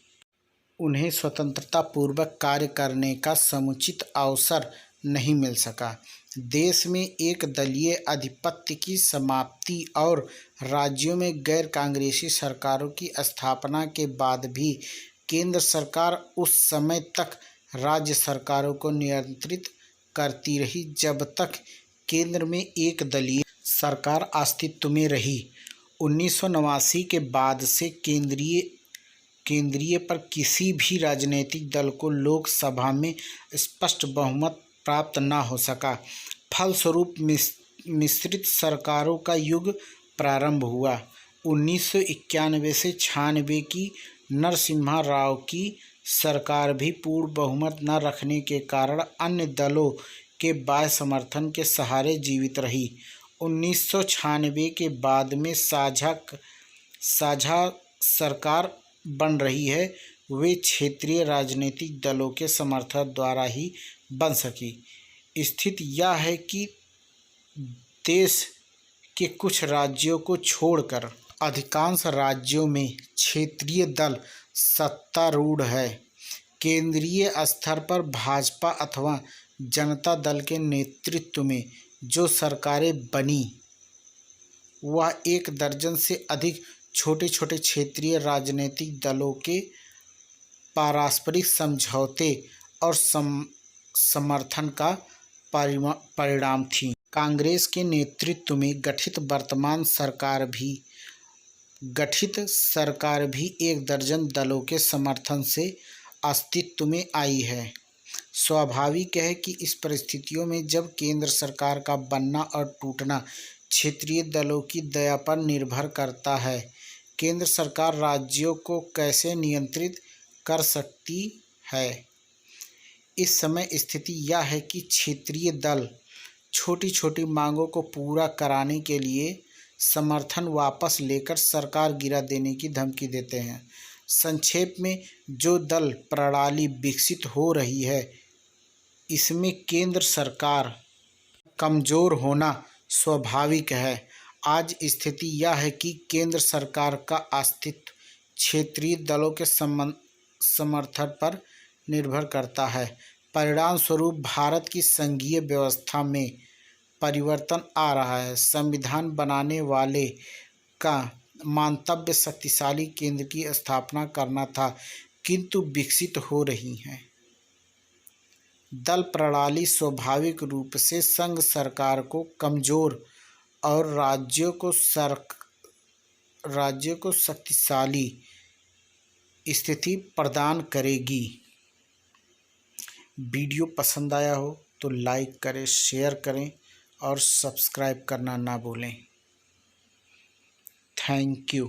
उन्हें स्वतंत्रता पूर्वक कार्य करने का समुचित अवसर नहीं मिल सका। देश में एक दलीय आधिपत्य की समाप्ति और राज्यों में गैर कांग्रेसी सरकारों की स्थापना के बाद भी केंद्र सरकार उस समय तक राज्य सरकारों को नियंत्रित करती रही जब तक केंद्र में एक दलीय सरकार अस्तित्व में रही। 1989 के बाद से केंद्रीय पर किसी भी राजनीतिक दल को लोकसभा में स्पष्ट बहुमत प्राप्त न हो सका। फलस्वरूप मिश्रित सरकारों का युग प्रारंभ हुआ। 1991 से 96 की नरसिम्हा राव की सरकार भी पूर्ण बहुमत न रखने के कारण अन्य दलों के बाह्य समर्थन के सहारे जीवित रही। 1996 के बाद में साझा सरकार बन रही है, वे क्षेत्रीय राजनीतिक दलों के समर्थन द्वारा ही बन सकी। स्थिति यह है कि देश के कुछ राज्यों को छोड़कर अधिकांश राज्यों में क्षेत्रीय दल सत्तारूढ़ है। केंद्रीय स्तर पर भाजपा अथवा जनता दल के नेतृत्व में जो सरकारें बनी वह एक दर्जन से अधिक छोटे छोटे क्षेत्रीय राजनीतिक दलों के पारस्परिक समझौते और समर्थन का परिणाम थी। कांग्रेस के नेतृत्व में गठित वर्तमान सरकार भी एक दर्जन दलों के समर्थन से अस्तित्व में आई है। स्वाभाविक है कि इस परिस्थितियों में जब केंद्र सरकार का बनना और टूटना क्षेत्रीय दलों की दया पर निर्भर करता है, केंद्र सरकार राज्यों को कैसे नियंत्रित कर सकती है। इस समय स्थिति यह है कि क्षेत्रीय दल छोटी छोटी मांगों को पूरा कराने के लिए समर्थन वापस लेकर सरकार गिरा देने की धमकी देते हैं। संक्षेप में, जो दल प्रणाली विकसित हो रही है इसमें केंद्र सरकार कमज़ोर होना स्वाभाविक है। आज स्थिति यह है कि केंद्र सरकार का अस्तित्व क्षेत्रीय दलों के समर्थन पर निर्भर करता है। परिणाम स्वरूप भारत की संघीय व्यवस्था में परिवर्तन आ रहा है। संविधान बनाने वाले का मानतव्य शक्तिशाली केंद्र की स्थापना करना था, किंतु विकसित हो रही हैं। दल प्रणाली स्वाभाविक रूप से संघ सरकार को कमजोर और राज्यों को शक्तिशाली स्थिति प्रदान करेगी। वीडियो पसंद आया हो तो लाइक करें, शेयर करें और सब्सक्राइब करना ना भूलें। Thank you.